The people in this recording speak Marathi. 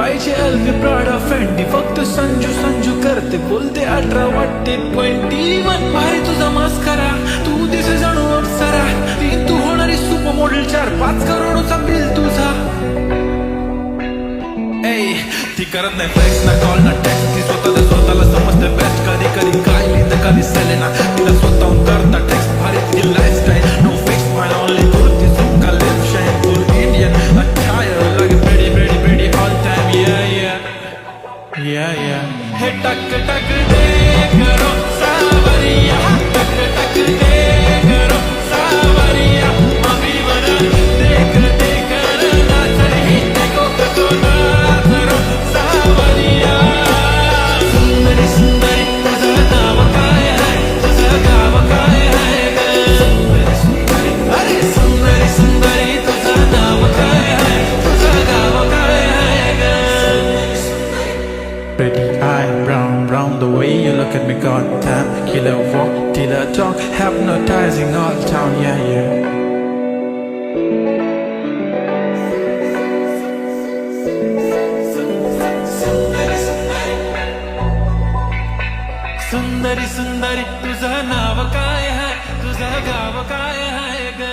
पाहिजे एल्फी प्राडा फेंडी, फक्त संजू संजू करते, बोलते 18 वाटते 21. भारी तुझा मस्करा, तू दिसे जणू अप्सरा, ती तू होणारी सुपर मॉडेल, 4-5 करोडचा बिल तुझा. ती करत नाही फ्लेक्स ना कॉल ना टेक्स्ट, ती स्वतःला समजते बेस्ट. कधी कधी काय लिहितं कधी सेलेना, तिला स्वतःहून करता टेक्स्ट. भारी तिची लाईफस्टाईल, नो फिक्स माय ओनली कुर्ती झुमका लिप शाईन फुल इंडियन अटायर, लागे बेडी बेडी बेडी ऑल टाइम. या हे टक टक दे करो सावरिया, टक टक दे करो सावरिया, माफी बना देख देख नाचर ही देखो कसो नाचरो सावरिया. सुंदरी सुंदरी तुझं नाव काय आहे, तुझं गाव काय आहे ग. सुंदरी सुंदरी अरे सुंदरी सुंदरी तुझं नाव काय आहे, तुझं गाव काय आहे ग. Pretty eye, brown, brown, the way you look at me, goddamn. Killer walk, killer talk, hypnotizing all town, yeah. सुंदरी सुंदरी तुझं नाव काय आहे, तुझं गाव काय आहे ग.